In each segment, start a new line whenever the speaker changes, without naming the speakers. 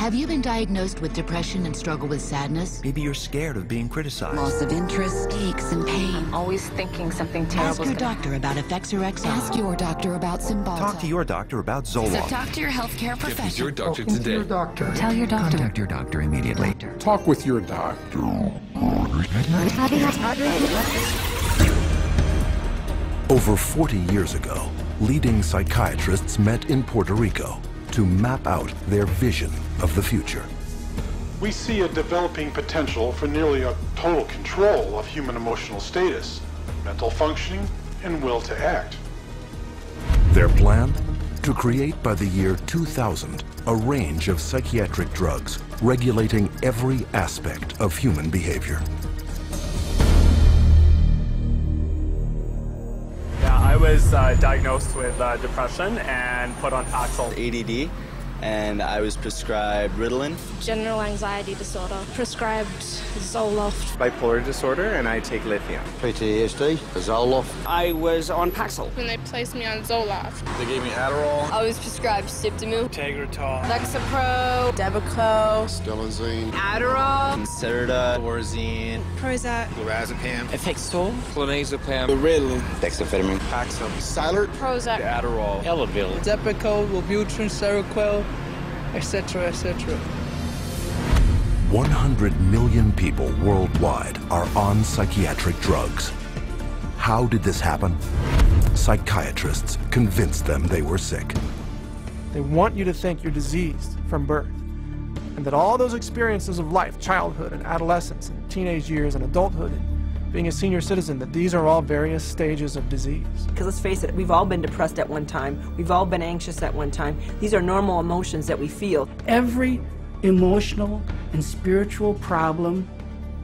Have you been diagnosed with depression and struggle with sadness?
Maybe you're scared of being criticized.
Loss of interest, aches and pain.
Always thinking something terrible.
Ask your doctor about Effects or Exile.
Ask your doctor about Cymbalta.
Talk to your doctor about Zoloft.
So talk to your healthcare professional.
Get with your doctor today.
Your doctor.
Tell your doctor.
Contact your doctor immediately.
Talk with your doctor.
Over 40 years ago, leading psychiatrists met in Puerto Rico to map out their vision of the future.
We see a developing potential for nearly a total control of human emotional status, mental functioning, and will to act.
Their plan? To create by the year 2000 a range of psychiatric drugs regulating every aspect of human behavior.
I was diagnosed with depression and put on Paxil.
ADD, and I was prescribed Ritalin.
General anxiety disorder, prescribed Zoloft.
Bipolar disorder, and I take lithium.
PTSD, Zoloft.
I was on Paxil.
When they placed me on Zoloft.
They gave me Adderall.
I was prescribed Sibtamu,
Tegretol,
Lexapro, Depakote,
Stelazine,
Adderall,
Concerta, Orzine,
Prozac,
Lorazepam,
Effexor,
Clonazepam,
Ritalin,
Dexamphetamine,
Paxil,
Cylert,
Prozac,
Adderall,
Elavil,
Depakote, Wellbutrin, Seroquel, etc., etc.
100 million people worldwide are on psychiatric drugs. How did this happen? Psychiatrists convinced them they were sick.
They want you to think you're diseased from birth, and that all those experiences of life, childhood and adolescence and teenage years and adulthood and being a senior citizen, that these are all various stages of disease.
Because let's face it, we've all been depressed at one time. We've all been anxious at one time. These are normal emotions that we feel.
Every emotional and spiritual problem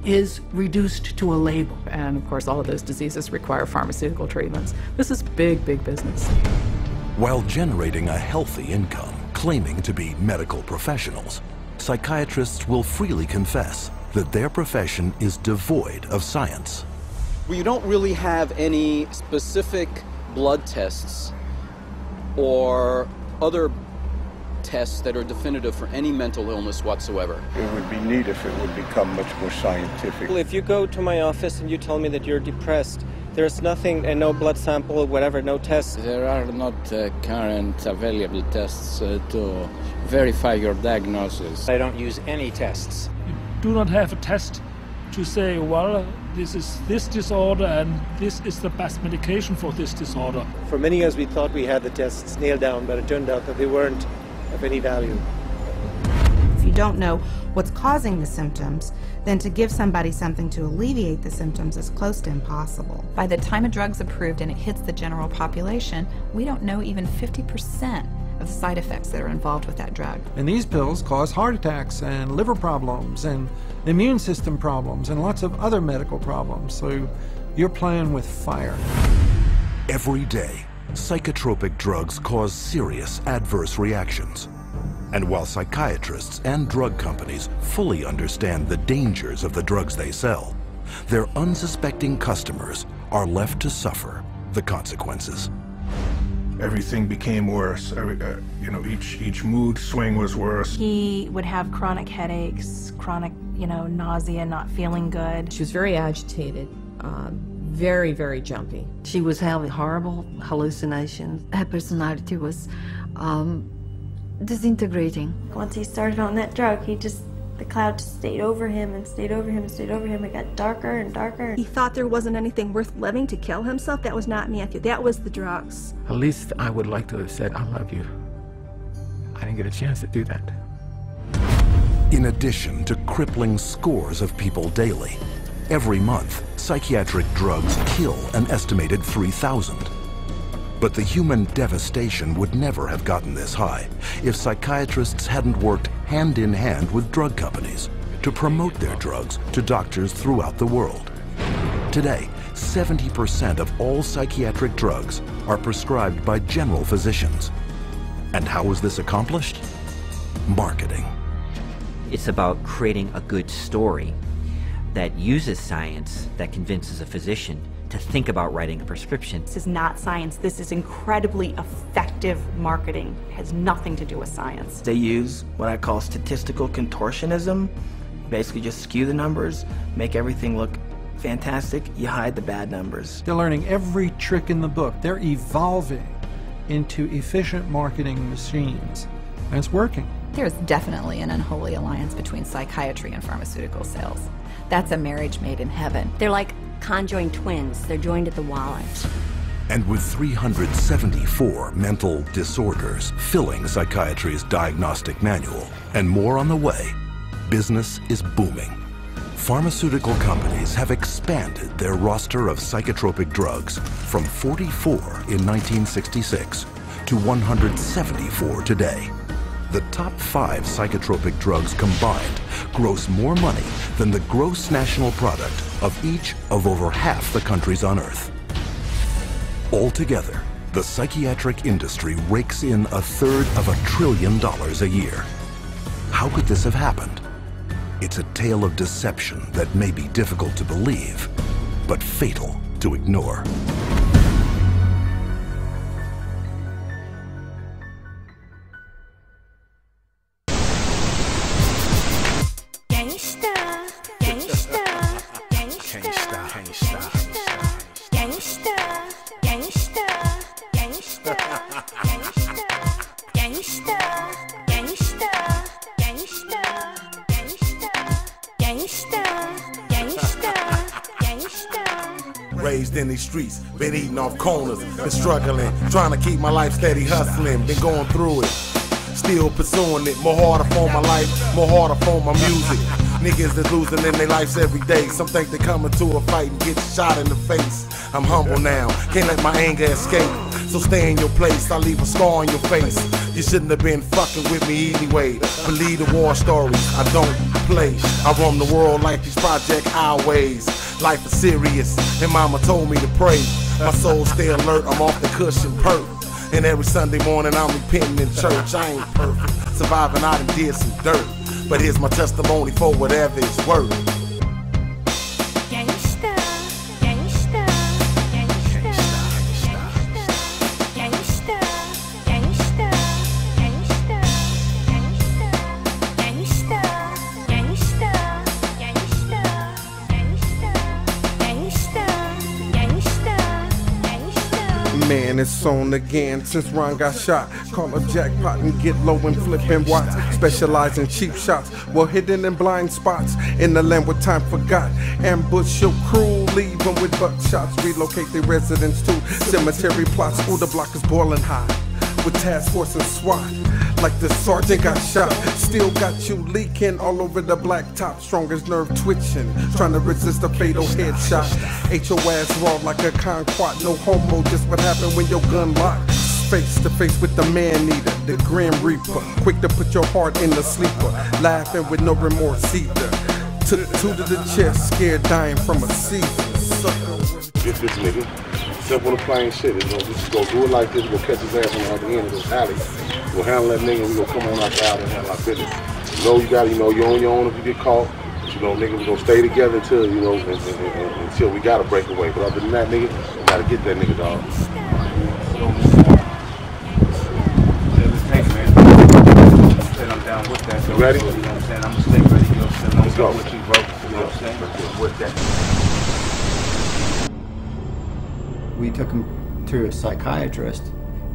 is reduced to a label.
And of course, all of those diseases require pharmaceutical treatments. This is big, big business.
While generating a healthy income, claiming to be medical professionals, psychiatrists will freely confess that their profession is devoid of science.
Well, you don't really have any specific blood tests or other tests that are definitive for any mental illness whatsoever.
It would be neat if it would become much more scientific.
Well, if you go to my office and you tell me that you're depressed, there's nothing, and no blood sample, whatever, no tests.
There are not current available tests to verify your diagnosis.
I don't use any tests.
You do not have a test to say, well, this is this disorder and this is the best medication for this disorder.
For many years we thought we had the tests nailed down, but it turned out that they weren't of any value.
If you don't know what's causing the symptoms, then to give somebody something to alleviate the symptoms is close to impossible.
By the time a drug's approved and it hits the general population, we don't know even 50% of the side effects that are involved with that drug.
And these pills cause heart attacks and liver problems and immune system problems and lots of other medical problems. So you're playing with fire.
Every day, psychotropic drugs cause serious adverse reactions. And while psychiatrists and drug companies fully understand the dangers of the drugs they sell, their unsuspecting customers are left to suffer the consequences.
Everything became worse. Each mood swing was worse.
He would have chronic headaches, chronic, nausea, not feeling good.
She was very agitated, very, very jumpy.
She was having horrible hallucinations.
Her personality was disintegrating. Once he started on that drug, the cloud just stayed over him and stayed over him and stayed over him. It got darker and darker.
He thought there wasn't anything worth living to kill himself. That was not Matthew. That was the drugs.
At least I would like to have said, I love you. I didn't get a chance to do that.
In addition to crippling scores of people daily, every month, psychiatric drugs kill an estimated 3,000. But the human devastation would never have gotten this high if psychiatrists hadn't worked hand in hand with drug companies to promote their drugs to doctors throughout the world. Today, 70% of all psychiatric drugs are prescribed by general physicians. And how was this accomplished? Marketing.
It's about creating a good story that uses science, that convinces a physician to think about writing a prescription.
This is not science. This is incredibly effective marketing. It has nothing to do with science.
They use what I call statistical contortionism. Basically just skew the numbers, make everything look fantastic, you hide the bad numbers.
They're learning every trick in the book. They're evolving into efficient marketing machines, and it's working.
There's definitely an unholy alliance between psychiatry and pharmaceutical sales. That's a marriage made in heaven.
They're like conjoined twins. They're joined at the wallet.
And with 374 mental disorders filling psychiatry's diagnostic manual, and more on the way, business is booming. Pharmaceutical companies have expanded their roster of psychotropic drugs from 44 in 1966 to 174 today. The top 5 psychotropic drugs combined gross more money than the gross national product of each of over half the countries on Earth. Altogether, the psychiatric industry rakes in $1/3 of $1 trillion a year. How could this have happened? It's a tale of deception that may be difficult to believe, but fatal to ignore.
Raised in these streets, been eating off corners, been struggling, trying to keep my life steady hustling, been going through it, still pursuing it, more harder for my life, more harder for my music. Niggas that's losing in their lives every day, some think they coming to a fight and get shot in the face. I'm humble now, can't let my anger escape, so stay in your place, I'll leave a scar on your face. You shouldn't have been fucking with me anyway, believe the war stories, I don't play. I roam the world like these Project Highways. Life is serious, and mama told me to pray. My soul stay alert, I'm off the cushion perk. And every Sunday morning I'm repenting in church. I ain't perfect, surviving I done did some dirt, but here's my testimony for whatever it's worth.
Man, it's on again since Ron got shot. Call up jackpot and get low and flipping watts. Specialize in cheap shots, well hidden in blind spots. In the land where time forgot. Ambush your crew, leave them with buckshots. Relocate their residents to cemetery plots. Ooh, the block is boiling hot with task force and SWAT. Like the sergeant got shot, still got you leaking all over the blacktop. Strongest nerve twitching, trying to resist a fatal headshot. Ate your ass raw like a conquat, no homo. Just what happened when your gun locked. Face to face with the man-eater, the Grim Reaper. Quick to put your heart in the sleeper, laughing with no remorse either. Took 2 to the chest, scared dying from a seizure.
Get this nigga. Simple and plain shit. You know, just go do it like this. We'll catch his ass on the other end of this alley. We'll handle that nigga. We gonna come on out the alley and handle our business. You know, you gotta, you're on your own if you get caught. But, nigga, we gonna stay together until, until we gotta break away. But other than that, nigga, we gotta get that nigga, dog.
I'm down with that.
You ready?
You know what I'm saying? I'm gonna stay ready. You know what I'm saying?
Let's go.
With you, bro. You know what I'm saying? With that.
We took him to a psychiatrist,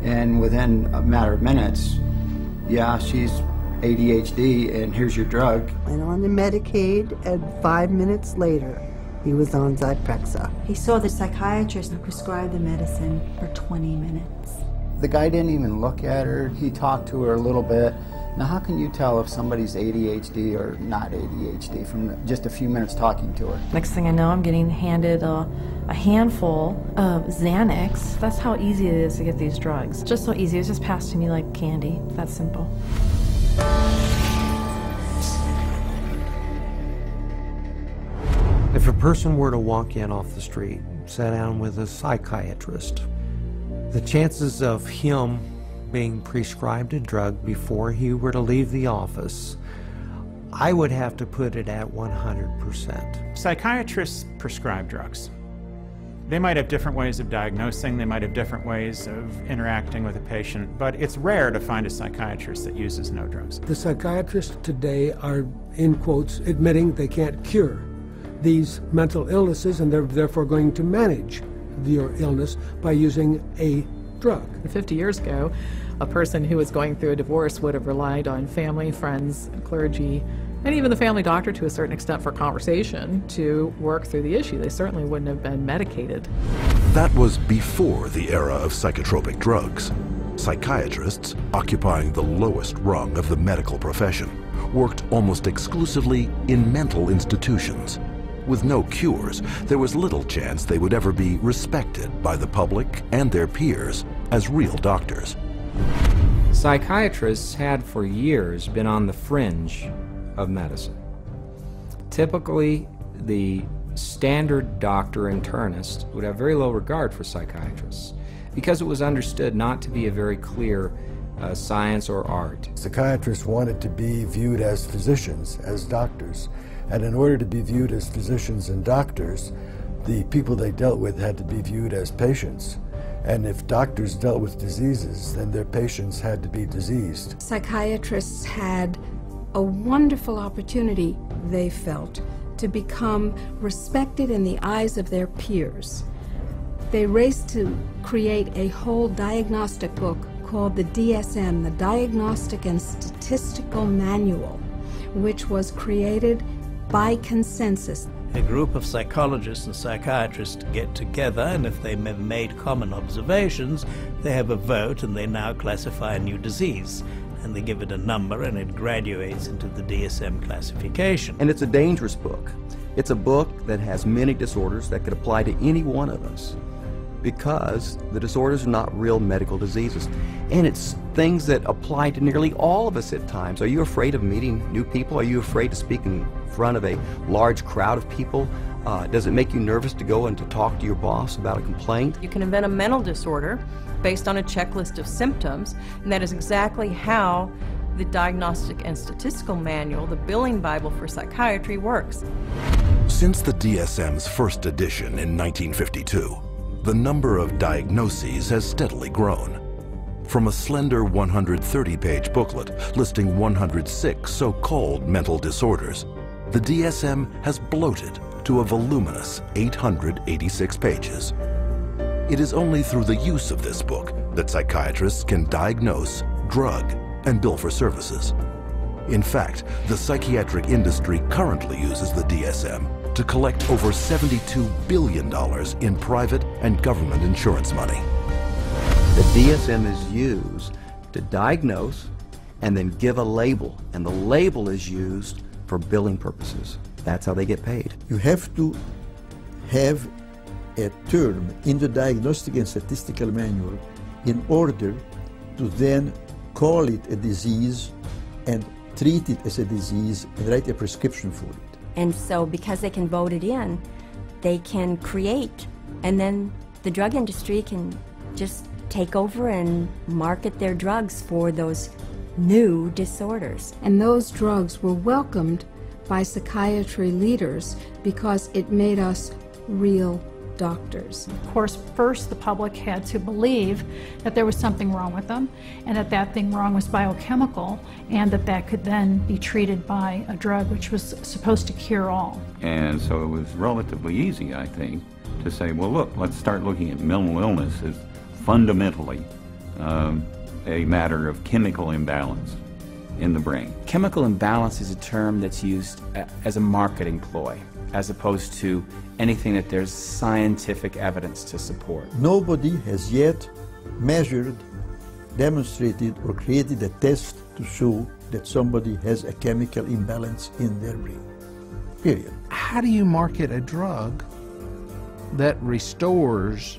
and within a matter of minutes, yeah, she's ADHD, and here's your drug.
Went on the Medicaid, and 5 minutes later, he was on Zyprexa.
He saw the psychiatrist and prescribed the medicine for 20 minutes.
The guy didn't even look at her. He talked to her a little bit. Now, how can you tell if somebody's ADHD or not ADHD from just a few minutes talking to her?
Next thing I know, I'm getting handed a handful of Xanax. That's how easy it is to get these drugs. Just so easy. It's just passed to me like candy. That simple.
If a person were to walk in off the street, sit down with a psychiatrist, the chances of him being prescribed a drug before he were to leave the office, I would have to put it at 100%.
Psychiatrists prescribe drugs.
They might have different ways of diagnosing, they might have different ways of interacting with a patient, but it's rare to find a psychiatrist that uses no drugs.
The psychiatrists today are, in quotes, admitting they can't cure these mental illnesses, and they're therefore going to manage your illness by using a drug.
50 years ago, a person who was going through a divorce would have relied on family, friends, clergy, and even the family doctor to a certain extent for conversation to work through the issue. They certainly wouldn't have been medicated.
That was before the era of psychotropic drugs. Psychiatrists, occupying the lowest rung of the medical profession, worked almost exclusively in mental institutions. With no cures, there was little chance they would ever be respected by the public and their peers as real doctors.
Psychiatrists had for years been on the fringe of medicine. Typically, the standard doctor internist would have very low regard for psychiatrists because it was understood not to be a very clear science or art.
Psychiatrists wanted to be viewed as physicians, as doctors, and in order to be viewed as physicians and doctors, the people they dealt with had to be viewed as patients. And if doctors dealt with diseases, then their patients had to be diseased.
Psychiatrists had a wonderful opportunity, they felt, to become respected in the eyes of their peers. They raced to create a whole diagnostic book called the DSM, the Diagnostic and Statistical Manual, which was created by consensus.
A group of psychologists and psychiatrists get together, and if they have made common observations, they have a vote and they now classify a new disease. And they give it a number and it graduates into the DSM classification.
And it's a dangerous book. It's a book that has many disorders that could apply to any one of us because the disorders are not real medical diseases. And it's things that apply to nearly all of us at times. Are you afraid of meeting new people? Are you afraid to speak in front of a large crowd of people? Does it make you nervous to go and to talk to your boss about a complaint?
You can invent a mental disorder based on a checklist of symptoms, and that is exactly how the Diagnostic and Statistical Manual, the billing Bible for psychiatry, works.
Since the DSM's first edition in 1952, the number of diagnoses has steadily grown. From a slender 130-page booklet listing 106 so-called mental disorders, the DSM has bloated to a voluminous 886 pages. It is only through the use of this book that psychiatrists can diagnose, drug, and bill for services. In fact, the psychiatric industry currently uses the DSM to collect over $72 billion in private and government insurance money.
The DSM is used to diagnose and then give a label, and the label is used for billing purposes. That's how they get paid.
You have to have a term in the Diagnostic and Statistical Manual in order to then call it a disease and treat it as a disease and write a prescription for it.
And so because they can vote it in, they can create, and then the drug industry can just take over and market their drugs for those new disorders.
And those drugs were welcomed by psychiatry leaders because it made us real doctors.
Of course, first the public had to believe that there was something wrong with them and that that thing wrong was biochemical and that that could then be treated by a drug which was supposed to cure all.
And so it was relatively easy, I think, to say, well, look, let's start looking at mental illness as fundamentally a matter of chemical imbalance in the brain.
Chemical imbalance is a term that's used as a marketing ploy, as opposed to anything that there's scientific evidence to support.
Nobody has yet measured, demonstrated, or created a test to show that somebody has a chemical imbalance in their brain. Period.
How do you market a drug that restores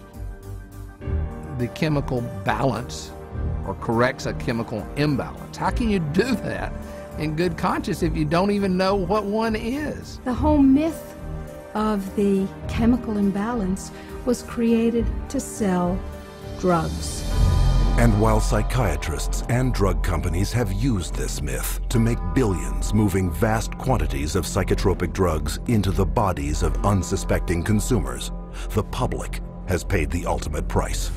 the chemical balance or corrects a chemical imbalance? How can you do that in good conscience if you don't even know what one is?
The whole myth of the chemical imbalance was created to sell drugs.
And while psychiatrists and drug companies have used this myth to make billions moving vast quantities of psychotropic drugs into the bodies of unsuspecting consumers, the public has paid the ultimate price.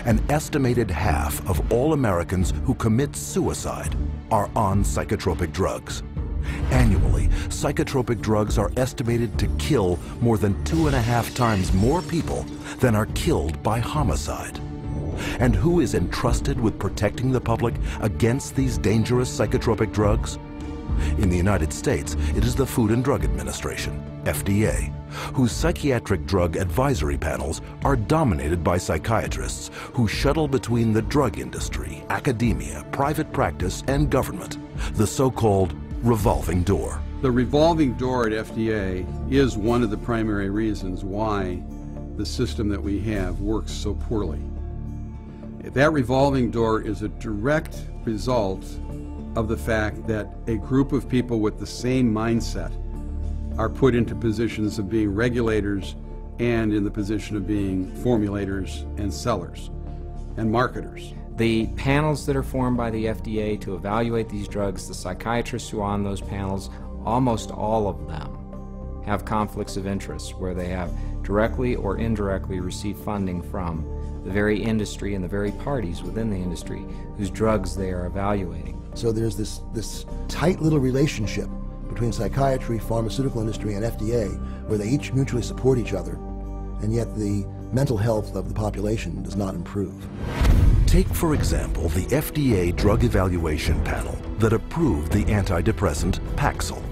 An estimated half of all Americans who commit suicide are on psychotropic drugs. Annually, psychotropic drugs are estimated to kill more than 2.5 times more people than are killed by homicide. And who is entrusted with protecting the public against these dangerous psychotropic drugs? In the United States, it is the Food and Drug Administration, FDA, whose psychiatric drug advisory panels are dominated by psychiatrists who shuttle between the drug industry, academia, private practice, and government, the so-called revolving door.
The revolving door at FDA is one of the primary reasons why the system that we have works so poorly. That revolving door is a direct result of the fact that a group of people with the same mindset are put into positions of being regulators and in the position of being formulators and sellers and marketers.
The panels that are formed by the FDA to evaluate these drugs, the psychiatrists who are on those panels, almost all of them have conflicts of interest where they have directly or indirectly received funding from the very industry and the very parties within the industry whose drugs they are evaluating.
So there's this tight little relationship between psychiatry, pharmaceutical industry, and FDA where they each mutually support each other, and yet the mental health of the population does not improve.
Take, for example, the FDA drug evaluation panel that approved the antidepressant Paxil.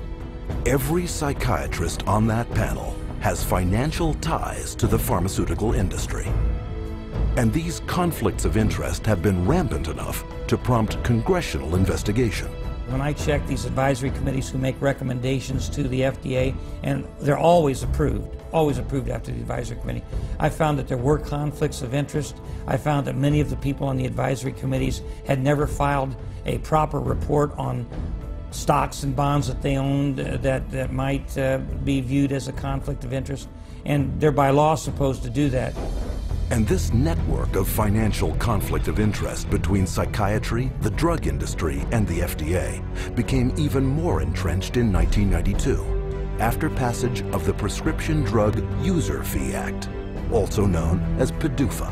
Every psychiatrist on that panel has financial ties to the pharmaceutical industry. And these conflicts of interest have been rampant enough to prompt congressional investigation.
When I check these advisory committees who make recommendations to the FDA, and they're always approved after the advisory committee, I found that there were conflicts of interest. I found that many of the people on the advisory committees had never filed a proper report on stocks and bonds that they owned that might be viewed as a conflict of interest, and they're by law supposed to do that.
And this network of financial conflict of interest between psychiatry, the drug industry, and the FDA became even more entrenched in 1992, after passage of the Prescription Drug User Fee Act, also known as PDUFA.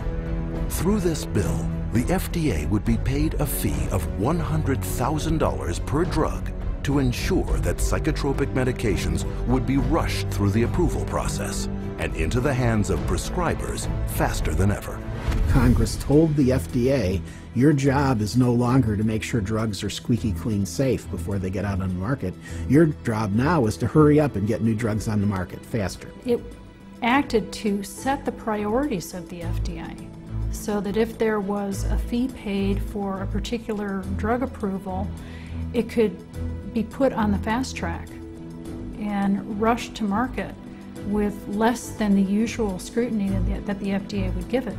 Through this bill, the FDA would be paid a fee of $100,000 per drug to ensure that psychotropic medications would be rushed through the approval process and into the hands of prescribers faster than ever.
Congress told the FDA, your job is no longer to make sure drugs are squeaky clean safe before they get out on the market. Your job now is to hurry up and get new drugs on the market faster.
It acted to set the priorities of the FDA so that if there was a fee paid for a particular drug approval, it could be put on the fast track and rushed to market with less than the usual scrutiny that the FDA would give it.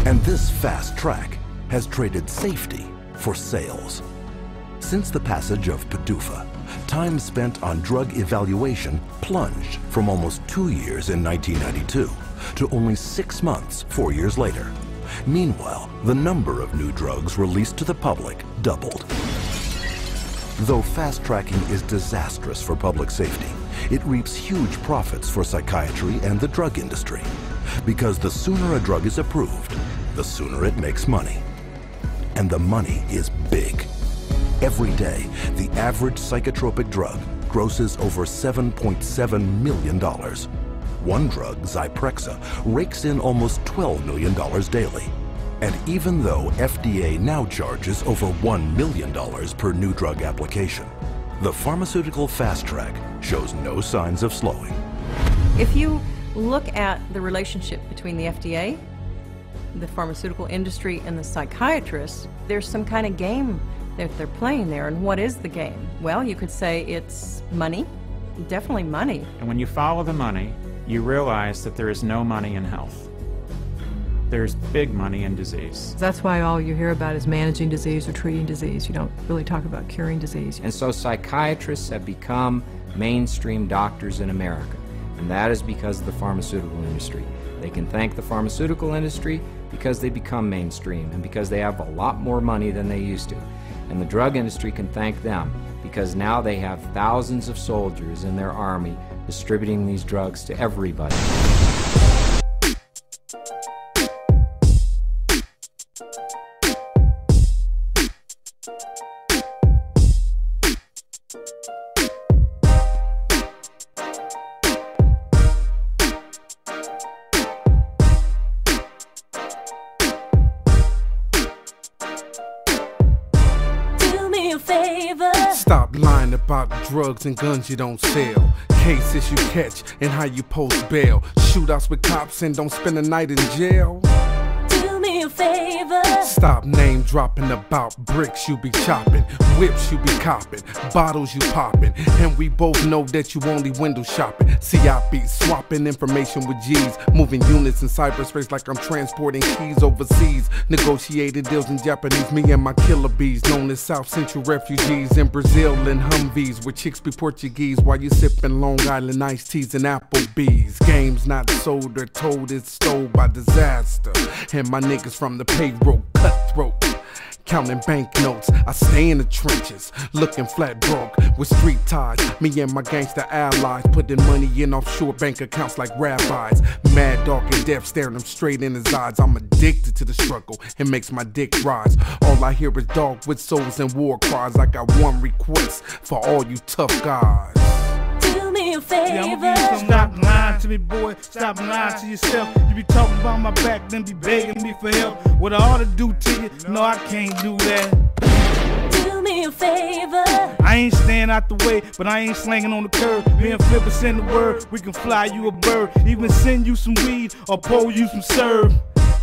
And this fast track has traded safety for sales. Since the passage of PDUFA, time spent on drug evaluation plunged from almost 2 years in 1992 to only 6 months 4 years later. Meanwhile, the number of new drugs released to the public doubled. Though fast-tracking is disastrous for public safety, it reaps huge profits for psychiatry and the drug industry. Because the sooner a drug is approved, the sooner it makes money. And the money is big. Every day, the average psychotropic drug grosses over $7.7 million. One drug, Zyprexa, rakes in almost $12 million daily. And even though FDA now charges over $1 million per new drug application, the pharmaceutical fast track shows no signs of slowing.
If you look at the relationship between the FDA, the pharmaceutical industry, and the psychiatrists, there's some kind of game that they're playing there. And what is the game? Well, you could say it's money, definitely money.
And when you follow the money, you realize that there is no money in health. There's big money in disease.
That's why all you hear about is managing disease or treating disease. You don't really talk about curing disease.
And so psychiatrists have become mainstream doctors in America. And that is because of the pharmaceutical industry. They can thank the pharmaceutical industry because they become mainstream and because they have a lot more money than they used to. And the drug industry can thank them because now they have thousands of soldiers in their army distributing these drugs to everybody.
Do me a favor.
Stop lying about drugs and guns you don't sell. Cases you catch and how you post bail. Shootouts with cops and don't spend the night in jail.
Do me a favor.
Stop name dropping about bricks you be chopping, whips you be copping, bottles you popping, and we both know that you only window shopping. See, I be swapping information with G's, moving units in cyberspace like I'm transporting keys overseas. Negotiated deals in Japanese, me and my killer bees, known as South Central refugees in Brazil and Humvees, where chicks be Portuguese while you sipping Long Island iced teas and Applebee's. Games not sold or told, it's stole by disaster, and my niggas from the payroll cutthroat, counting banknotes. I stay in the trenches, looking flat broke with street ties. Me and my gangster allies putting money in offshore bank accounts like rabbis. Mad Dog and Death staring him straight in his eyes. I'm addicted to the struggle, it makes my dick rise. All I hear is dog with souls and war cries. I got one request for all you tough guys.
Do me a favor.
Stop lying to me, boy. Stop lying to yourself. You be talking about my back, then be begging me for help. What I ought to do to you? No, I can't do that.
Do me a favor.
I ain't staying out the way, but I ain't slanging on the curb. Me and Flipper send the word, we can fly you a bird. Even send you some weed or pour you some serve.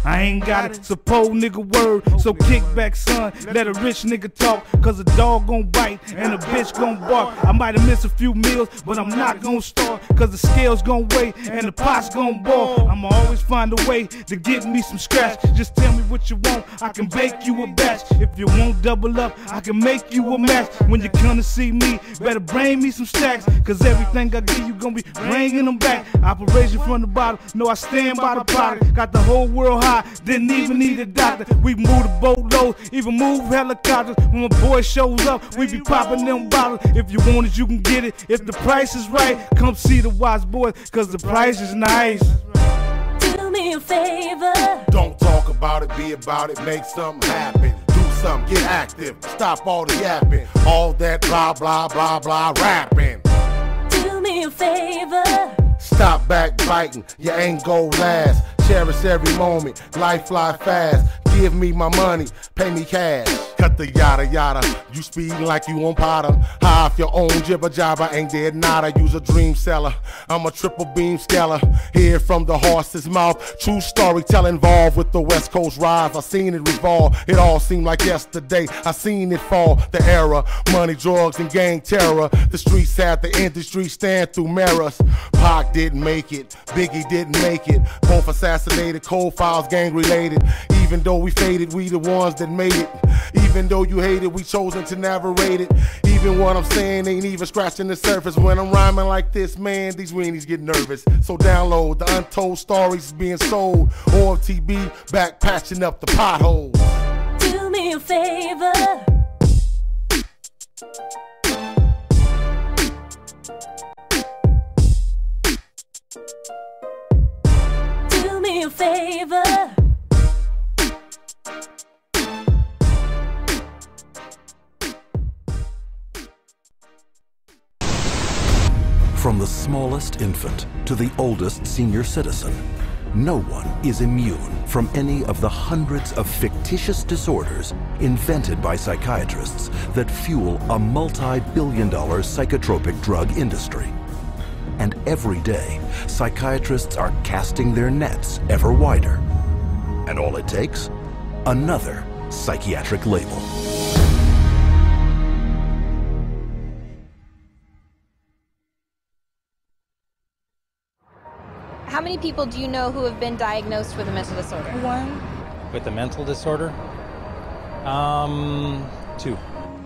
I ain't got it, so po nigga word. So kick back, son, let a rich nigga talk. Cause a dog gon' bite and a bitch gon' bark. I might have missed a few meals, but I'm not gon' starve. Cause the scales gon' weigh and the pot's gon' boil. I'ma always find a way to get me some scratch. Just tell me what you want, I can bake you a batch. If you won't double up, I can make you a match. When you come to see me, better bring me some stacks. Cause everything I give you gon' be bringing them back. Operation from the bottom, no I stand by the product. Got the whole world high, didn't even need a doctor. We move the boat low, even move helicopters. When my boy shows up, we be popping them bottles. If you want it, you can get it. If the price is right, come see the Watts boys, cause the price is nice.
Do me a favor.
Don't talk about it, be about it, make something happen. Do something, get active, stop all the yapping. All that blah, blah, blah, blah, rapping.
Do me a favor.
Stop backbiting, you ain't gon' last. Cherish every moment, life fly fast. Give me my money, pay me cash. Cut the yada yada, you speeding like you on Potter. High off your own jibber jabber, ain't dead nada. Use a dream seller, I'm a triple beam scaler. Hear from the horse's mouth, true storytelling involved with the West Coast rise. I seen it revolve, it all seemed like yesterday. I seen it fall, the era, money, drugs, and gang terror. The streets had the industry stand through mirrors. Pac didn't make it, Biggie didn't make it. Both assassinated, cold files, gang related. Even though we faded, we the ones that made it. Even though you hate it, we chosen to narrate it. Even what I'm saying ain't even scratching the surface. When I'm rhyming like this, man, these weenies get nervous. So download the untold stories being sold. Or TB back patching up the potholes.
Do me a favor. Do me a favor.
From the smallest infant to the oldest senior citizen, no one is immune from any of the hundreds of fictitious disorders invented by psychiatrists that fuel a multi-billion-dollar psychotropic drug industry. And every day, psychiatrists are casting their nets ever wider. And all it takes? Another psychiatric label.
How many people do you know who have been diagnosed with a mental disorder? One.
With a mental disorder? 2.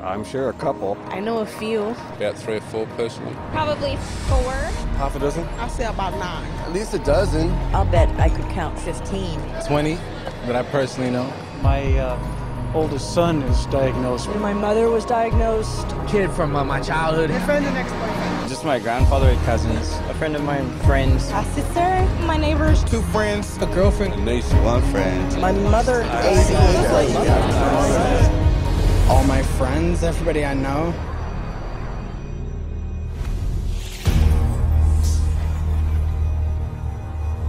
I'm sure a couple.
I know a few.
About 3 or 4 personally.
Probably 4.
Half a dozen?
I'll say about 9.
At least a dozen.
I'll bet I could count 15.
20 that I personally know.
My oldest son is diagnosed.
My mother was diagnosed.
Kid from my childhood.
My friend and ex-boyfriend.
Just my grandfather and cousins. A friend of mine, friends.
A sister, my neighbors.
2 friends, a girlfriend. A niece, 1 friend.
My mother,
all my friends, everybody I know.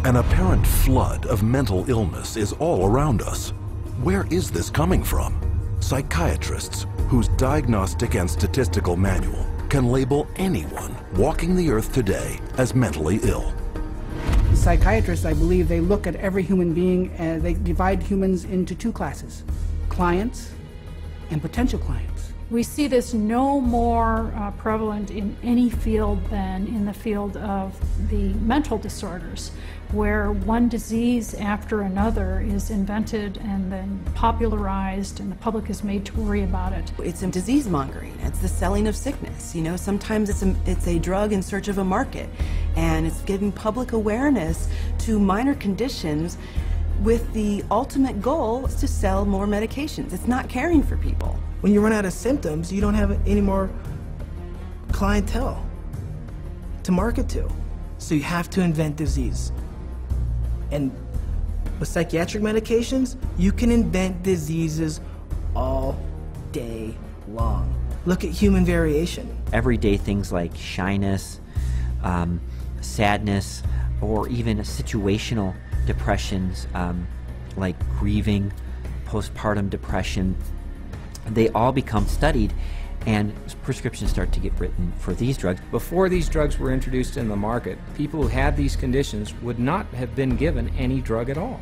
An apparent flood of mental illness is all around us. Where is this coming from? Psychiatrists, whose diagnostic and statistical manual can label anyone walking the earth today as mentally ill.
Psychiatrists, I believe, they look at every human being and they divide humans into two classes, clients and potential clients.
We see this no more prevalent in any field than in the field of the mental disorders, where one disease after another is invented and then popularized and the public is made to worry about it.
It's a disease mongering. It's the selling of sickness. You know, sometimes it's a drug in search of a market, and it's giving public awareness to minor conditions with the ultimate goal is to sell more medications. It's not caring for people.
When you run out of symptoms, you don't have any more clientele to market to. So you have to invent disease. And with psychiatric medications, you can invent diseases all day long. Look at human variation.
Everyday things like shyness, sadness, or even situational depressions like grieving, postpartum depression, they all become studied and prescriptions start to get written for these drugs.
Before these drugs were introduced in the market, people who had these conditions would not have been given any drug at all.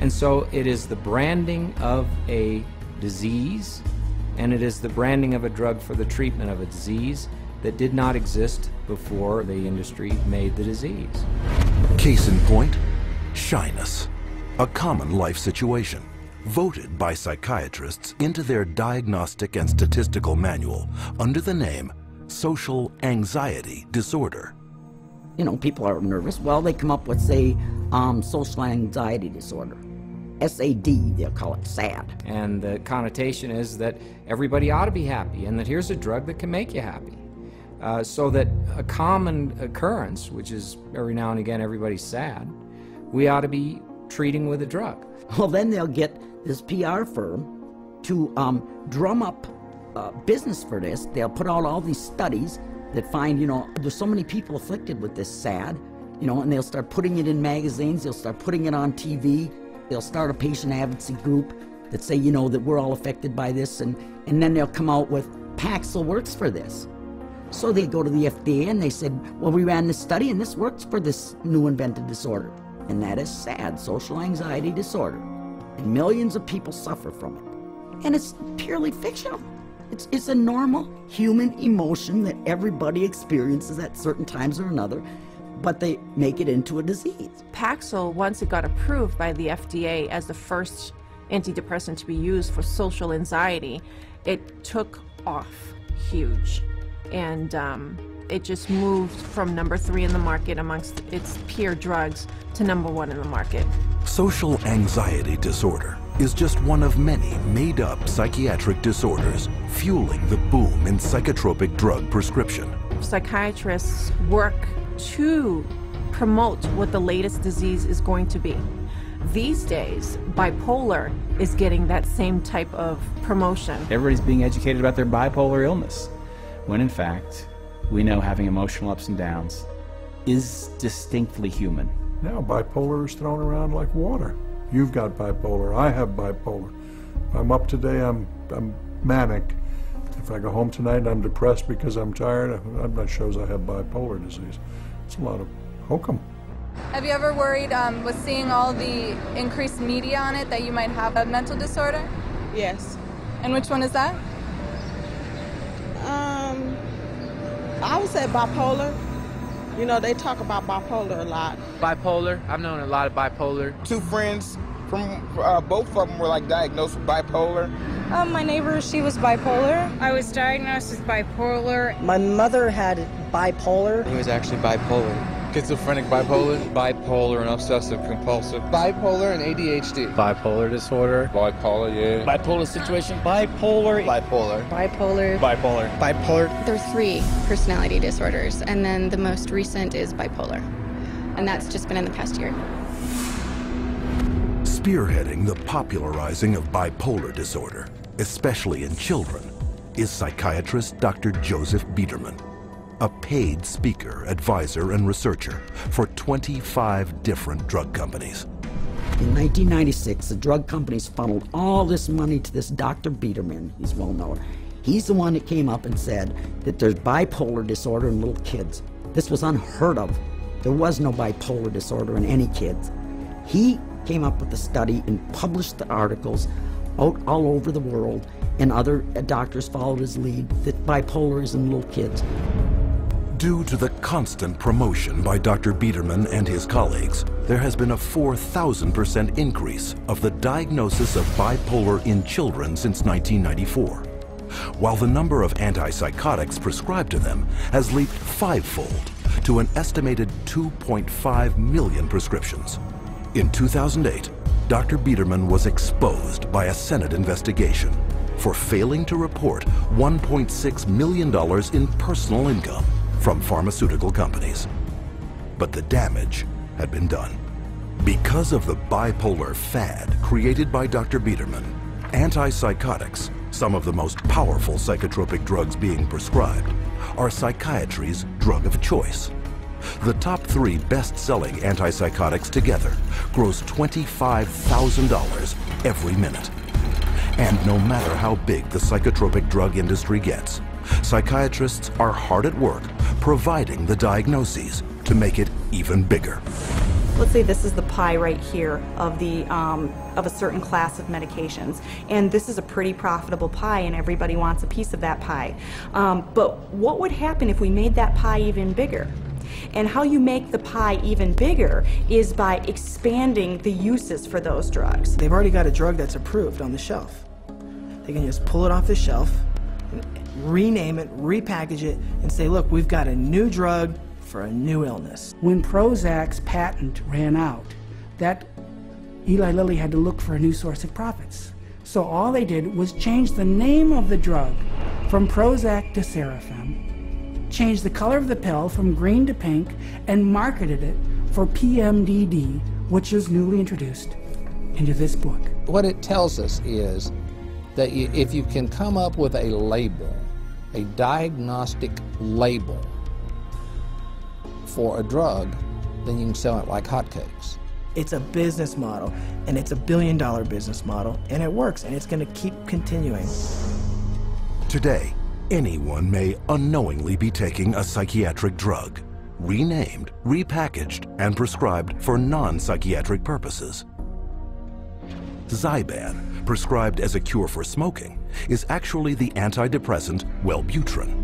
And so it is the branding of a disease, and it is the branding of a drug for the treatment of a disease that did not exist before the industry made the disease.
Case in point, shyness, a common life situation, voted by psychiatrists into their diagnostic and statistical manual under the name social anxiety disorder.
You know, people are nervous. Well, they come up with, say, social anxiety disorder. SAD, they'll call it SAD.
And the connotation is that everybody ought to be happy and that here's a drug that can make you happy. So that a common occurrence, which is every now and again everybody's sad, we ought to be treating with a drug.
Well, then they'll get this PR firm to drum up business for this. They'll put out all these studies that find, you know, there's so many people afflicted with this SAD, you know, and they'll start putting it in magazines, they'll start putting it on TV, they'll start a patient advocacy group that say, you know, that we're all affected by this, and then they'll come out with Paxil works for this. So they go to the FDA and they said, well, we ran this study and this works for this new invented disorder. And that is SAD, social anxiety disorder. And millions of people suffer from it. And it's purely fictional. It's a normal human emotion that everybody experiences at certain times or another, but they make it into a disease.
Paxil, once it got approved by the FDA as the first antidepressant to be used for social anxiety, it took off huge. And it just moved from number 3 in the market amongst its peer drugs to number 1 in the market.
Social anxiety disorder is just one of many made-up psychiatric disorders fueling the boom in psychotropic drug prescription.
Psychiatrists work to promote what the latest disease is going to be. These days, bipolar is getting that same type of promotion.
Everybody's being educated about their bipolar illness, when in fact, we know having emotional ups and downs is distinctly human.
Now bipolar is thrown around like water. You've got bipolar, I have bipolar. If I'm up today, I'm manic. If I go home tonight, I'm depressed because I'm tired, that shows I have bipolar disease. It's a lot of hokum.
Have you ever worried with seeing all the increased media on it that you might have a mental disorder?
Yes.
And which one is that?
I would say bipolar. You know, they talk about bipolar a lot.
Bipolar, I've known a lot of bipolar.
2 friends from both of them were like diagnosed with bipolar.
My neighbor, she was bipolar.
I was diagnosed with bipolar.
My mother had bipolar.
He was actually bipolar. Schizophrenic bipolar.
Bipolar and obsessive compulsive.
Bipolar and ADHD.
Bipolar disorder. Bipolar, yeah.
Bipolar situation. Bipolar.
Bipolar.
Bipolar.
Bipolar.
Bipolar.
There are 3 personality disorders, and then the most recent is bipolar. And that's just been in the past year.
Spearheading the popularizing of bipolar disorder, especially in children, is psychiatrist Dr. Joseph Biederman. a paid speaker, advisor, and researcher for 25 different drug companies.
In 1996, the drug companies funneled all this money to this Dr. Biederman. He's well known. He's the one that came up and said that there's bipolar disorder in little kids. This was unheard of. There was no bipolar disorder in any kids. He came up with the study and published the articles out all over the world, and other doctors followed his lead that bipolar is in little kids.
Due to the constant promotion by Dr. Biederman and his colleagues, there has been a 4,000% increase of the diagnosis of bipolar in children since 1994, while the number of antipsychotics prescribed to them has leaped fivefold to an estimated 2.5 million prescriptions. In 2008, Dr. Biederman was exposed by a Senate investigation for failing to report $1.6 million in personal income from pharmaceutical companies. But the damage had been done. Because of the bipolar fad created by Dr. Biederman, antipsychotics, some of the most powerful psychotropic drugs being prescribed, are psychiatry's drug of choice. The top 3 best-selling antipsychotics together gross $25,000 every minute. And no matter how big the psychotropic drug industry gets, psychiatrists are hard at work providing the diagnoses to make it even bigger.
Let's say this is the pie right here of a certain class of medications, and this is a pretty profitable pie and everybody wants a piece of that pie. But what would happen if we made that pie even bigger? And how you make the pie even bigger is by expanding the uses for those drugs.
They've already got a drug that's approved on the shelf. They can just pull it off the shelf, rename it, repackage it, and say, look, we've got a new drug for a new illness.
When Prozac's patent ran out, that Eli Lilly had to look for a new source of profits. So all they did was change the name of the drug from Prozac to Serafem, changed the color of the pill from green to pink, and marketed it for PMDD, which is newly introduced into this book.
What it tells us is that if you can come up with a label, a diagnostic label for a drug, then you can sell it like hotcakes.
It's a business model, and it's a billion-dollar business model, and it works, and it's going to keep continuing.
Today, anyone may unknowingly be taking a psychiatric drug, renamed, repackaged, and prescribed for non-psychiatric purposes. Zyban, prescribed as a cure for smoking, is actually the antidepressant Wellbutrin.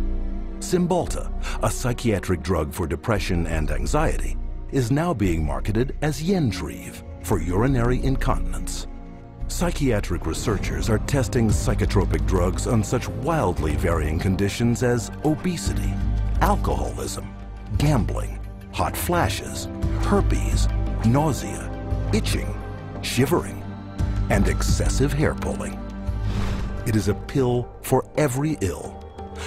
Cymbalta, a psychiatric drug for depression and anxiety, is now being marketed as Yentriv for urinary incontinence. Psychiatric researchers are testing psychotropic drugs on such wildly varying conditions as obesity, alcoholism, gambling, hot flashes, herpes, nausea, itching, shivering, and excessive hair pulling. It is a pill for every ill,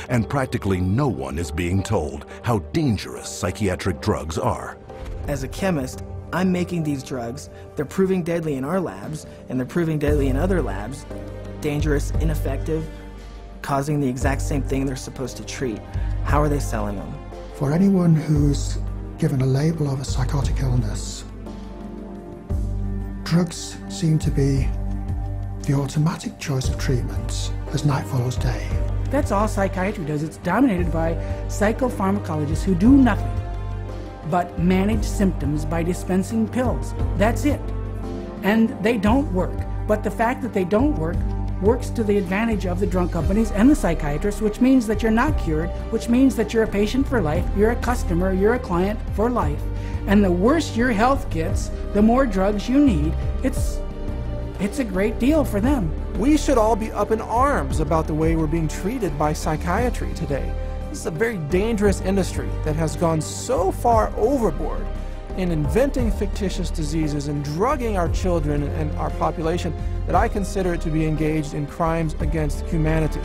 and practically no one is being told how dangerous psychiatric drugs are.
As a chemist, I'm making these drugs. They're proving deadly in our labs, and they're proving deadly in other labs. Dangerous, ineffective, causing the exact same thing they're supposed to treat. How are they selling them?
For anyone who's given a label of a psychotic illness, drugs seem to be the automatic choice of treatments as night follows day.
That's all psychiatry does. It's dominated by psychopharmacologists who do nothing but manage symptoms by dispensing pills. That's it. And they don't work. But the fact that they don't work works to the advantage of the drug companies and the psychiatrists, which means that you're not cured, which means that you're a patient for life, you're a customer, you're a client for life. And the worse your health gets, the more drugs you need. It's a great deal for them.
We should all be up in arms about the way we're being treated by psychiatry today. This is a very dangerous industry that has gone so far overboard in inventing fictitious diseases and drugging our children and our population that I consider it to be engaged in crimes against humanity.